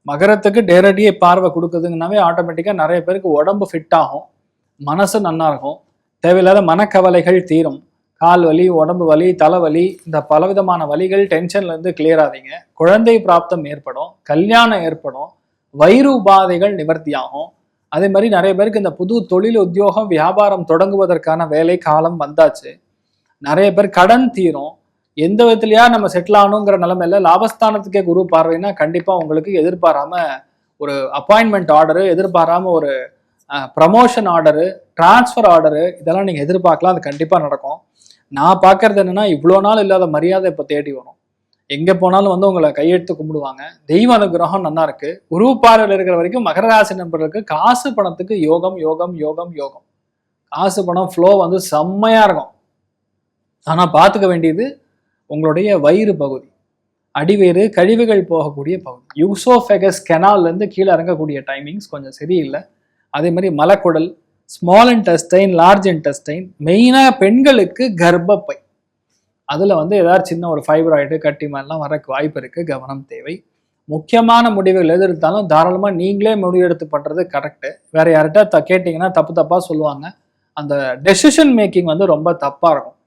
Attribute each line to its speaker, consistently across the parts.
Speaker 1: மகரத்துக்கு நேரடியே பார்வை கொடுக்குதுங்கனாவே ஆட்டோமேட்டிக்காக நிறைய பேருக்கு உடம்பு ஃபிட் ஆகும், மனசு நல்லா இருக்கும், தேவையில்லாத மனக்கவலைகள் தீரும், கால் வலி, உடம்பு வலி, தலைவலி, இந்த பலவிதமான வலிகள், டென்ஷன்லேருந்து கிளியர் ஆவீங்க, குழந்தை பிராப்தம் ஏற்படும், கல்யாணம் ஏற்படும், வயிறு உபாதைகள் நிவர்த்தி ஆகும். அதே மாதிரி நிறைய பேருக்கு இந்த புது தொழில், உத்தியோகம், வியாபாரம் தொடங்குவதற்கான வேலை காலம் வந்தாச்சு. நிறைய பேர் கடன் தீரும். எந்த விதத்துலையா நம்ம செட்டில் ஆகணுங்கிற நிலைமையில லாபஸ்தானத்துக்கே குரு பார்வைன்னா கண்டிப்பாக உங்களுக்கு எதிர்பாராம ஒரு அப்பாயின்மெண்ட் ஆர்டரு, எதிர்பாராம ஒரு ப்ரமோஷன் ஆர்டரு, டிரான்ஸ்ஃபர் ஆர்டரு, இதெல்லாம் நீங்கள் எதிர்பார்க்கலாம். அது கண்டிப்பாக நடக்கும். நான் பார்க்கறது என்னன்னா, இவ்வளோ நாள் இல்லாத மரியாதை இப்போ தேடி வரும். எங்கே போனாலும் வந்து உங்களை கையெடுத்து கும்பிடுவாங்க. தெய்வ அனுகிரகம் நல்லா இருக்கு. குரு பார்வையில் இருக்கிற வரைக்கும் மகர ராசி நண்பர்களுக்கு காசு பணத்துக்கு யோகம் யோகம் யோகம் யோகம். காசு பணம் ஃப்ளோ வந்து செம்மையா இருக்கும். ஆனால் பார்த்துக்க வேண்டியது உங்களுடைய வயிறு பகுதி, அடிவயிறு, கழிவுகள் போகக்கூடிய பகுதி. யூசோஃபெகஸ் கெனால்லேருந்து கீழே இறங்கக்கூடிய டைமிங்ஸ் கொஞ்சம் சரியில்லை. அதே மாதிரி மலக்குடல், ஸ்மால் இன்டெஸ்டைன், லார்ஜ் இன்டெஸ்டைன், மெயினாக பெண்களுக்கு கர்ப்பப்பை, அதில் வந்து ஏதாவது சின்ன ஒரு ஃபைப்ராய்டு, கட்டி மாதிரிலாம் வரக்கு வாய்ப்பு இருக்குது. கவனம் தேவை. முக்கியமான முடிவுகள் எது இருந்தாலும் தாராளமாக நீங்களே முடிவெடுத்து பண்ணுறது கரெக்டு. வேறு யார்கிட்ட கேட்டிங்கன்னா தப்பாக சொல்லுவாங்க. அந்த டெசிஷன் மேக்கிங் வந்து ரொம்ப தப்பாக இருக்கும்.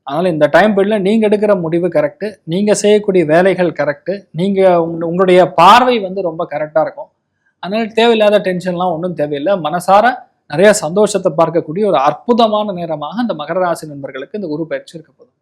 Speaker 1: அதனால் இந்த டைம் பீரியடில் நீங்கள் எடுக்கிற முடிவு கரெக்டு, நீங்கள் செய்யக்கூடிய வேலைகள் கரெக்டு, நீங்கள் உங்களுடைய பார்வை வந்து ரொம்ப கரெக்டாக இருக்கும். அதனால் தேவையில்லாத டென்ஷன்லாம் ஒன்றும் தேவையில்லை. மனசார நிறைய சந்தோஷத்தை பார்க்கக்கூடிய ஒரு அற்புதமான நேரமாக இந்த மகர ராசி நண்பர்களுக்கு இந்த குரு பயிற்சி இருக்க போதும்.